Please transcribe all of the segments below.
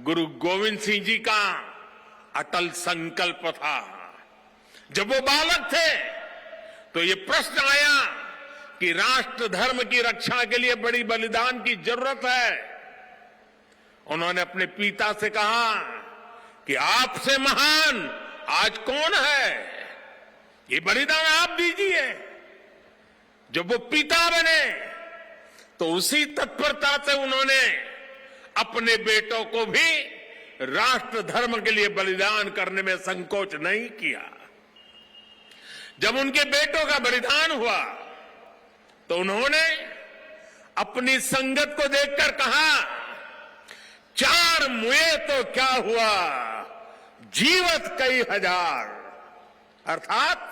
गुरु गोविंद सिंह जी का अटल संकल्प था। जब वो बालक थे तो ये प्रश्न आया कि राष्ट्र धर्म की रक्षा के लिए बड़ी बलिदान की जरूरत है। उन्होंने अपने पिता से कहा कि आपसे महान आज कौन है, ये बलिदान आप दीजिए। जब वो पिता बने तो उसी तत्परता से उन्होंने अपने बेटों को भी राष्ट्र धर्म के लिए बलिदान करने में संकोच नहीं किया। जब उनके बेटों का बलिदान हुआ तो उन्होंने अपनी संगत को देखकर कहा, चार मुए तो क्या हुआ, जीवत कई हजार। अर्थात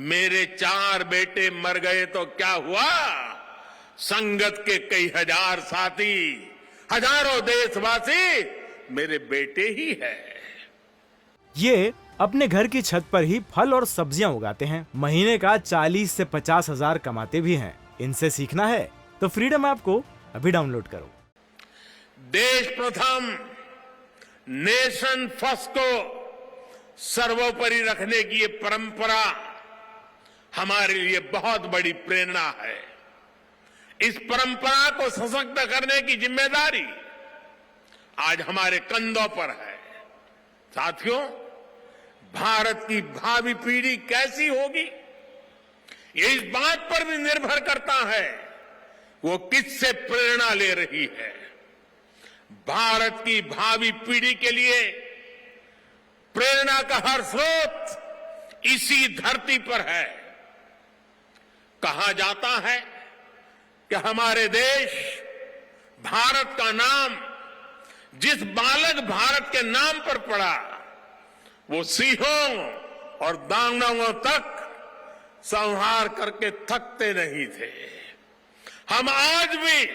मेरे चार बेटे मर गए तो क्या हुआ, संगत के कई हजार साथी, हजारों देशवासी मेरे बेटे ही है। ये अपने घर की छत पर ही फल और सब्जियां उगाते हैं। महीने का 40 से 50 हजार कमाते भी हैं। इनसे सीखना है तो फ्रीडम ऐप को अभी डाउनलोड करो। देश प्रथम, नेशन फर्स्ट को सर्वोपरि रखने की ये परंपरा हमारे लिए बहुत बड़ी प्रेरणा है। इस परंपरा को सशक्त करने की जिम्मेदारी आज हमारे कंधों पर है। साथियों, भारत की भावी पीढ़ी कैसी होगी, ये इस बात पर भी निर्भर करता है वो किससे प्रेरणा ले रही है। भारत की भावी पीढ़ी के लिए प्रेरणा का हर स्रोत इसी धरती पर है। कहा जाता है कि हमारे देश भारत का नाम जिस बालक भारत के नाम पर पड़ा वो सिंहों और दानवों तक संहार करके थकते नहीं थे। हम आज भी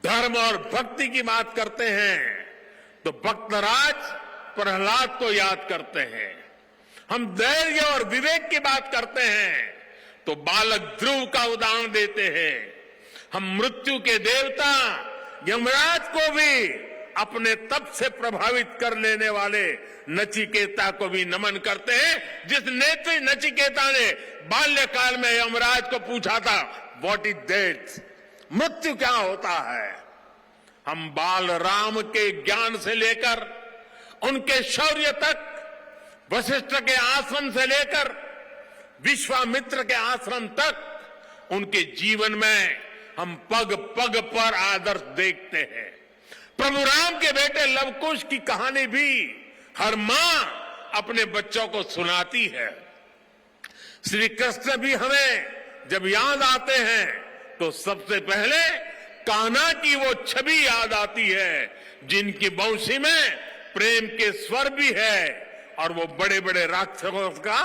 धर्म और भक्ति की बात करते हैं तो भक्तराज प्रहलाद को याद करते हैं। हम धैर्य और विवेक की बात करते हैं तो बालक ध्रुव का उदाहरण देते हैं। हम मृत्यु के देवता यमराज को भी अपने तप से प्रभावित कर लेने वाले नचिकेता को भी नमन करते हैं, जिस नेत्री नचिकेता ने बाल्यकाल में यमराज को पूछा था, व्हाट इज डेथ, मृत्यु क्या होता है। हम बाल राम के ज्ञान से लेकर उनके शौर्य तक, वशिष्ठ के आश्रम से लेकर विश्वामित्र के आश्रम तक, उनके जीवन में हम पग पग पर आदर्श देखते हैं। प्रभु राम के बेटे लव कुश की कहानी भी हर मां अपने बच्चों को सुनाती है। श्री कृष्ण भी हमें जब याद आते हैं तो सबसे पहले कान्हा की वो छवि याद आती है, जिनकी बंशी में प्रेम के स्वर भी है और वो बड़े बड़े राक्षसों का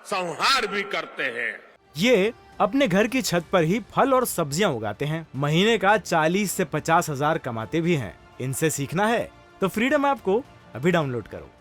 संहार भी करते हैं। ये अपने घर की छत पर ही फल और सब्जियां उगाते हैं। महीने का 40 से 50 हजार कमाते भी हैं। इनसे सीखना है तो फ्रीडम ऐप को अभी डाउनलोड करो।